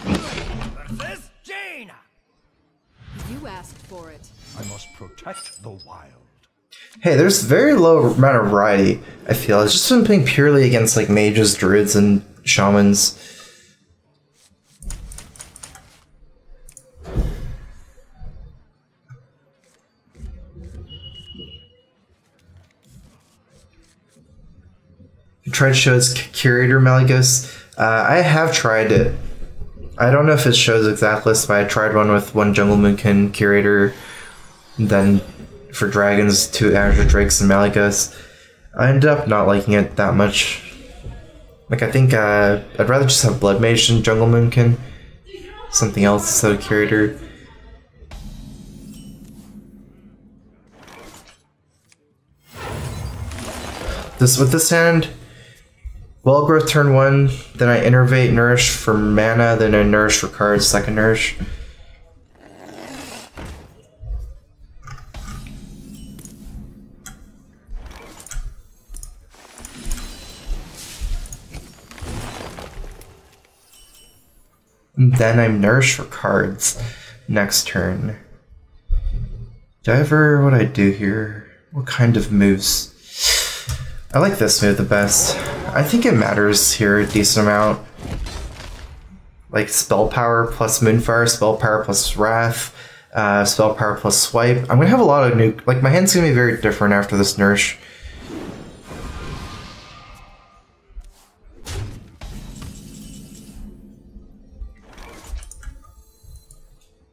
Versus Jaina. You asked for it. I must protect the wild. Hey, there's very low amount of variety, I feel. It's just been playing purely against like mages, druids, and shamans. You tried to show its curator, Malygos. I have tried it. I don't know if it shows exact list, but I tried one with one Jungle Moonkin curator, then for dragons, 2 Azure Drakes and Malygos. I ended up not liking it that much. Like, I think I'd rather just have Blood Mage than Jungle Moonkin. Something else instead of curator. With this hand, Well Growth turn 1, then I Innervate Nourish for mana, then I Nourish for cards, second Nourish. And then I'm Nourish for cards next turn. What do I do here? What kind of moves? I like this move the best. I think it matters here a decent amount. Like Spell Power plus Moonfire, Spell Power plus Wrath, Spell Power plus Swipe. I'm gonna have a lot of new, like my hand's gonna be very different after this Nourish.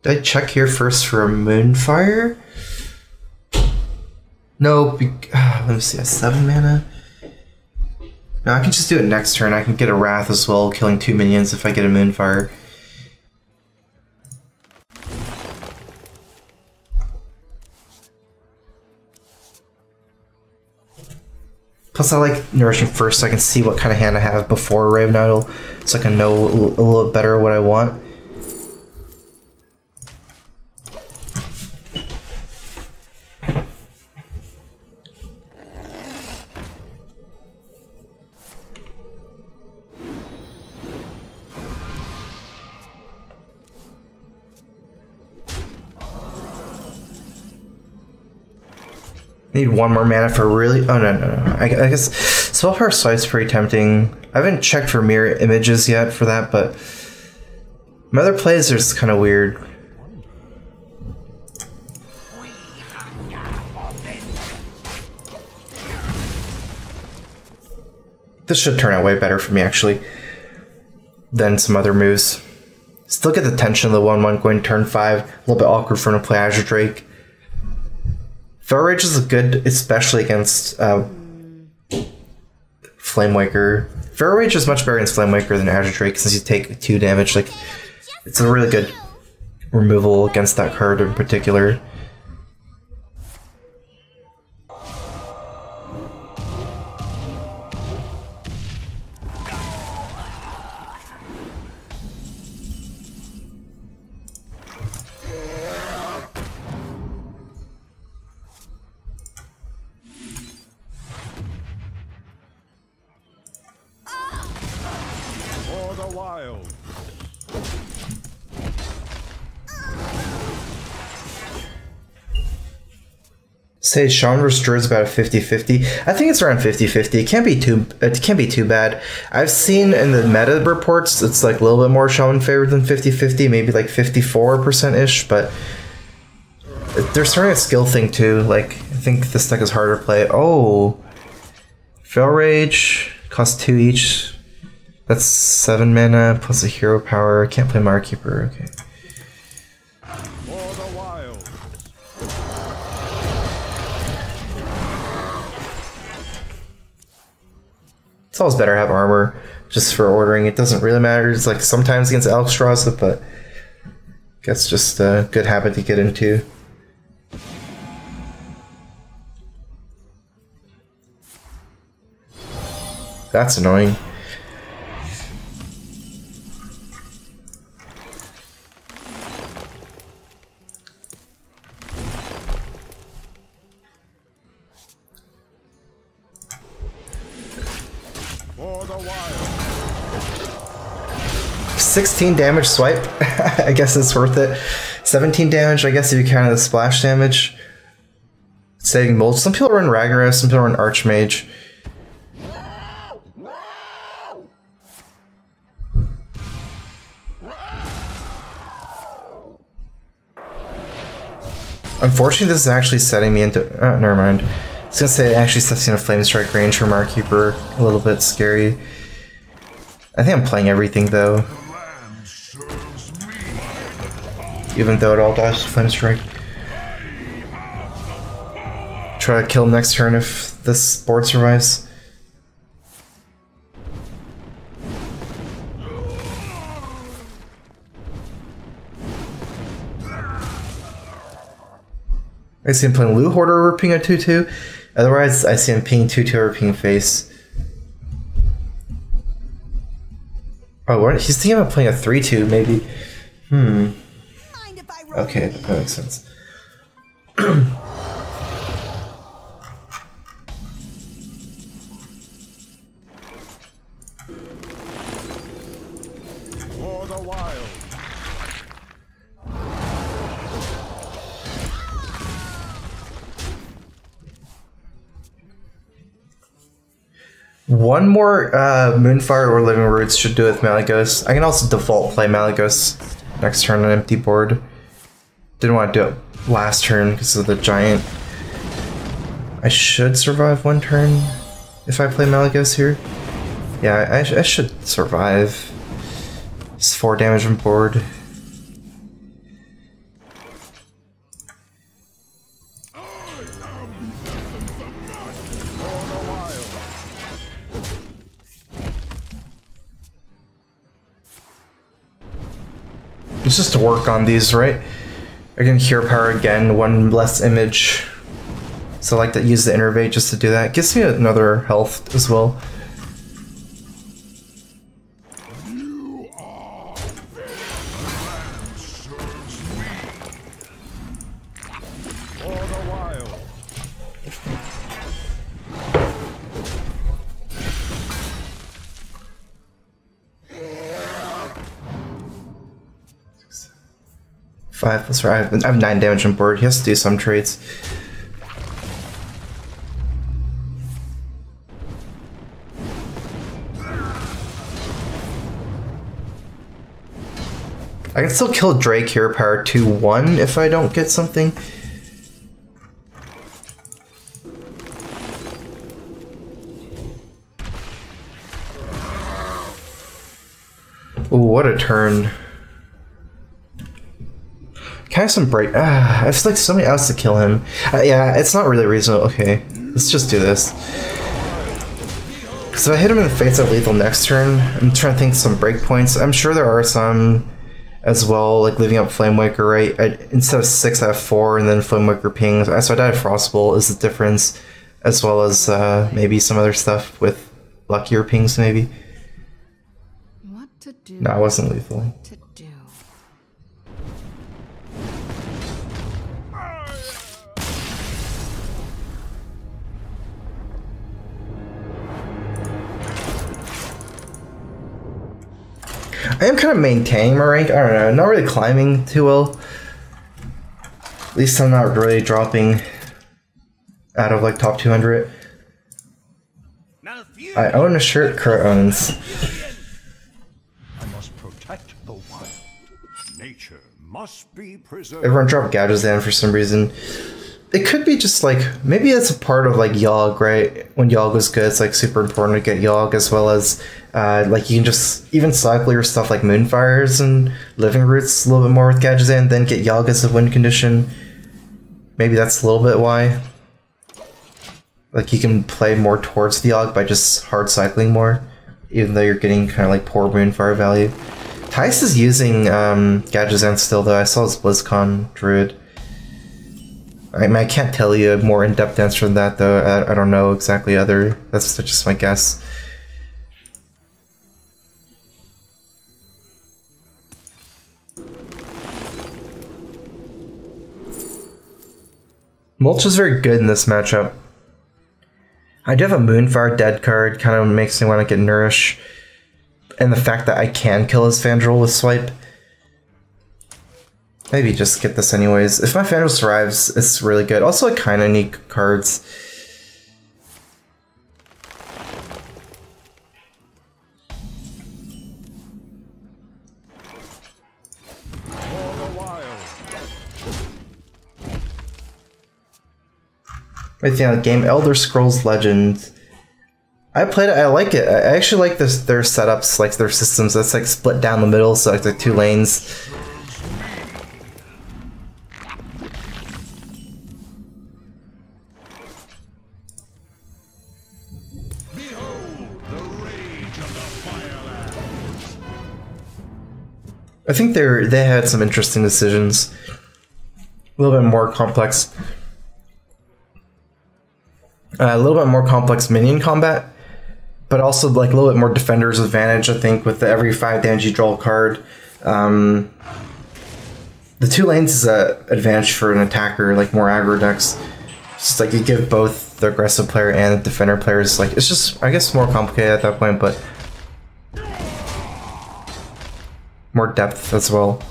Did I check here first for a Moonfire? No, let me see, a 7 mana? No, I can just do it next turn. I can get a Wrath as well, killing 2 minions if I get a Moonfire. Plus I like Nourishing first so I can see what kind of hand I have before Raven Idol, so I can know a little bit better what I want. Need one more mana for really. Oh no. I guess Spell Power Swipe's pretty tempting. I haven't checked for mirror images yet for that, but my other plays are just kind of weird. This should turn out way better for me actually than some other moves. Still get the tension of the 1/1 going turn 5. A little bit awkward for him to play Azure Drake. Feral Rage is good, especially against Flamewaker. Feral Rage is much better against Flamewaker than Azure Drake since you take 2 damage. Like, it's a really good removal against that card in particular. Say Shaman vs Druid's about a 50-50. I think it's around 50-50. It can't be too bad. I've seen in the meta reports it's like a little bit more Shaman favored than 50-50, maybe like 54%-ish, but there's certainly a skill thing too. Like, I think this deck is harder to play. Oh, Feral Rage costs 2 each. That's 7 mana plus a hero power. Can't play Markkeeper. Okay. It's always better to have armor just for ordering. It doesn't really matter. It's like sometimes against Alexstrasza, but that's just a good habit to get into. That's annoying. 16 damage swipe. I guess it's worth it. 17 damage, I guess if you count the splash damage. Saving mold. Some people run Ragnaros, some people run Archmage. Unfortunately, this is actually setting me into... Oh, never mind. I was gonna say it actually sets me in a Flame Strike range for Markkeeper. A little bit scary. I think I'm playing everything, though. Even though it all dies to Flame Strike. Try to kill him next turn if this board survives. I see him playing Loot Hoarder over ping a 2-2. Otherwise, I see him ping 2-2 over ping face. Oh, what? He's thinking about playing a 3-2, maybe. Okay, that makes sense. For the wild. One more Moonfire or Living Roots should do it with Malygos. I can also default play Malygos next turn on an empty board. Didn't want to do it last turn because of the giant. I should survive one turn if I play Malygos here. Yeah, I should survive. It's 4 damage on board. It's just to work on these, right? I can Hero Power again, one less image. So I like to use the Innervate just to do that. It gives me another health as well. Five plus 5. I have 9 damage on board. He has to do some trades. I can still kill Drake Hero Power 2-1 if I don't get something. Ooh, what a turn. Can I have some break? I feel like somebody else to kill him. Yeah, it's not really reasonable. Okay, let's just do this. Because if I hit him in the face of lethal next turn, I'm trying to think some breakpoints. I'm sure there are some as well, like leaving up Flamewaker, right? Instead of 6, I have 4, and then Flamewaker pings. So I died Frostbolt is the difference, as well as maybe some other stuff with luckier pings, maybe. What to do? No, it wasn't lethal. What to do? I am kind of maintaining my rank. I don't know, not really climbing too well. At least I'm not really dropping out of like top 200. I own a shirt Kurt owns. I must protect the wild. Nature must be preserved. Everyone dropped Gadgetzan for some reason. It could be just like, maybe it's a part of like Yogg, right? When Yogg was good, it's like super important to get Yogg, as well as like you can just even cycle your stuff like Moonfires and Living Roots a little bit more with Gadgetzan, then get Yogg as a win condition. Maybe that's a little bit why. Like you can play more towards the Yogg by just hard cycling more, even though you're getting kind of like poor Moonfire value. Tice is using Gadgetzan still though. I saw his BlizzCon Druid. I mean, I can't tell you a more in-depth answer than that, though. I don't know exactly that's just my guess. Mulch is very good in this matchup. I do have a Moonfire dead card, kind of makes me want to get Nourish. and the fact that I can kill his Fandral with swipe. Maybe just get this anyways. If my Fandral survives, it's really good. Also, I kind of need cards. Right thing on the game, Elder Scrolls Legend. I played it. I like it. I actually like this. Their setups, like their systems. That's like split down the middle, so like the 2 lanes. I think they had some interesting decisions. A little bit more complex. A little bit more complex minion combat, but also like a little bit more defender's advantage, I think, with the every 5 damage you draw a card. The 2 lanes is an advantage for an attacker, like more aggro decks. Just like you give both the aggressive player and the defender players, like it's just, I guess, more complicated at that point, but more depth as well.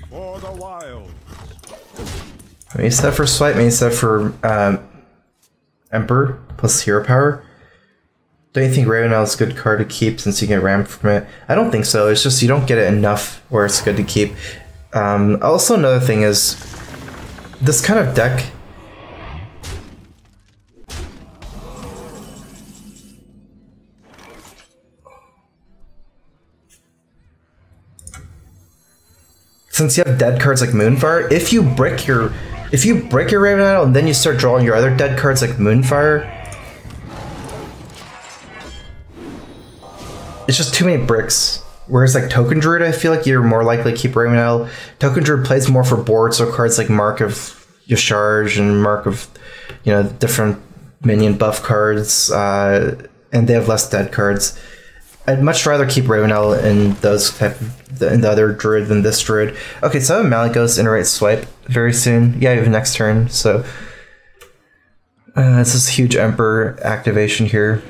For the wild. Main set for swipe, main set for Emperor plus hero power. Don't you think Ravenel is a good card to keep since you get ramp from it? I don't think so. It's just you don't get it enough where it's good to keep. Also, another thing is this kind of deck. Since you have dead cards like Moonfire, if you brick your Raven Idol and then you start drawing your other dead cards like Moonfire, it's just too many bricks. Whereas like Token Druid, I feel like you're more likely to keep Raven Idol. Token Druid plays more for board, so cards like Mark of Yasharj and Mark of, different minion buff cards, and they have less dead cards. I'd much rather keep Ravenel in those in the other druid than this druid. Okay, so I have Malygos Iterate Swipe very soon. Yeah, you have next turn, so this is huge Emperor activation here.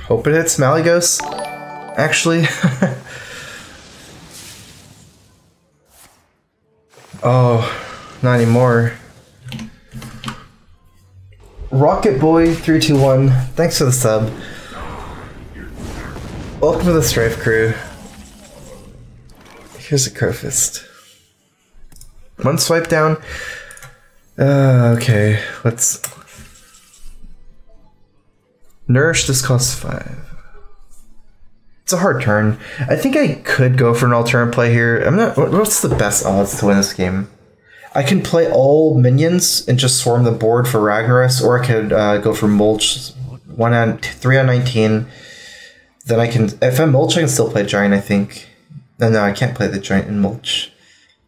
Hope it hits Malygos, actually. Oh, not anymore. Rocket Boy 321, thanks for the sub. Welcome to the StrifeCro. Here's a Crowfist. 1 swipe down. Okay, let's... Nourish, this costs 5. It's a hard turn. I think I could go for an alternate play here. I'm not... What's the best odds to win this game? I can play all minions and just swarm the board for Ragnaros, or I could go for Mulch. 3 on 19. Then I can... If I Mulch, I can still play Giant, I think. No, I can't play the Giant in Mulch.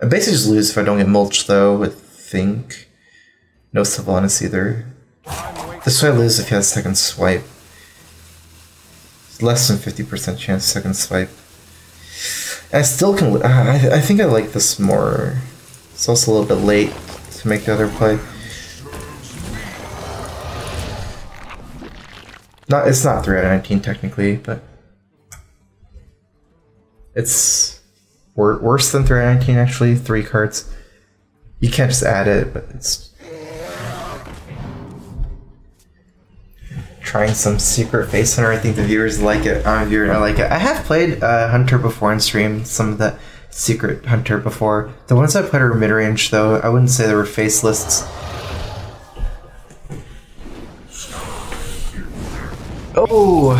I basically just lose if I don't get Mulch, though, I think. No Sylvanas either. This way I lose if he has second swipe. It's less than 50% chance second swipe. And I still can... I think I like this more. It's also a little bit late to make the other play. It's not 3 out of 19 technically, but... It's worse than 3 out of 19 actually, 3 cards. You can't just add it, but it's... Trying some secret face hunter. I think the viewers like it. I'm a viewer and I like it. I have played Hunter before in stream, some of the secret Hunter before. The ones I played are mid-range though. I wouldn't say they were face lists. Oh!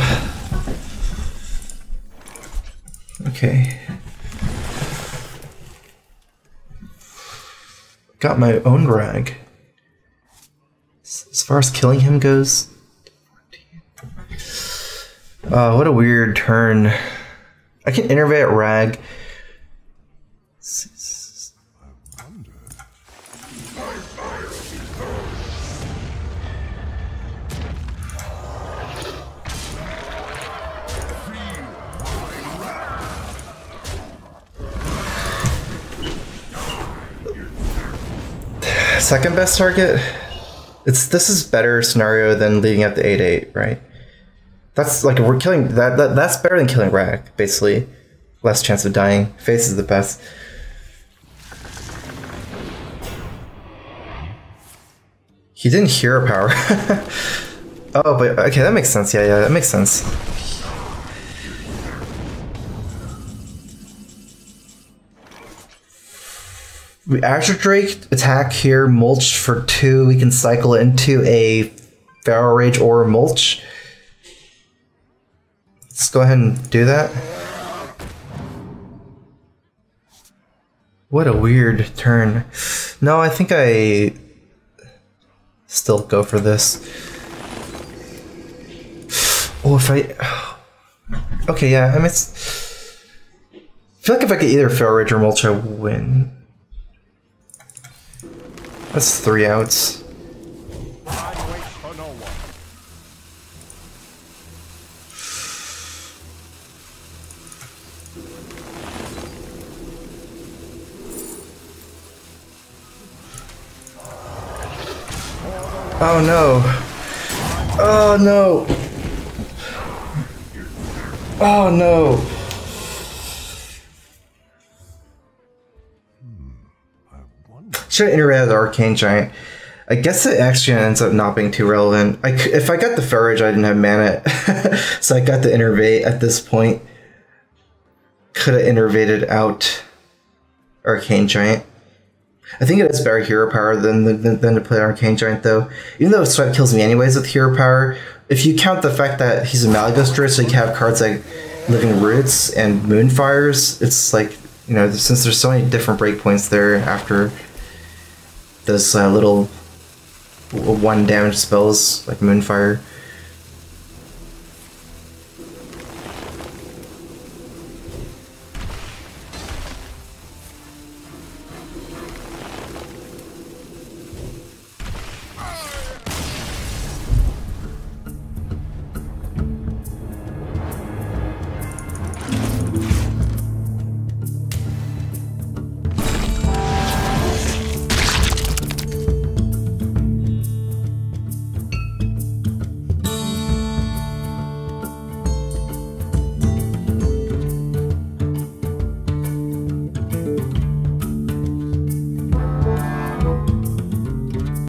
Okay. Got my own rag. As far as killing him goes... what a weird turn. I can innervate at rag. Second best target? This is better scenario than leading up to 8/8, right? That's like we're killing that's better than killing rag, basically. Less chance of dying. Face is the best. He didn't hero power. Oh, but okay, that makes sense. Yeah, that makes sense. We Azure Drake attack here, mulch for 2. We can cycle into a Feral Rage or mulch. Let's go ahead and do that. What a weird turn. No, I think I still go for this. Oh, if I... Okay, yeah, I mean, I feel like if I get either Feral Rage or mulch, I win. That's 3 outs. Oh no. Oh no. Oh no. Should have interacted with the Arcane Giant. I guess it actually ends up not being too relevant. If I got the Feral Rage, I didn't have mana, so I got the Innervate at this point. Could have innervated out Arcane Giant. I think it is better hero power than to play Arcane Giant, though. Even though Sweat kills me anyways with hero power, if you count the fact that he's a Malygos Druid, so you can have cards like Living Roots and Moonfires, it's like, you know, since there's so many different breakpoints there after those little 1 damage spells like Moonfire.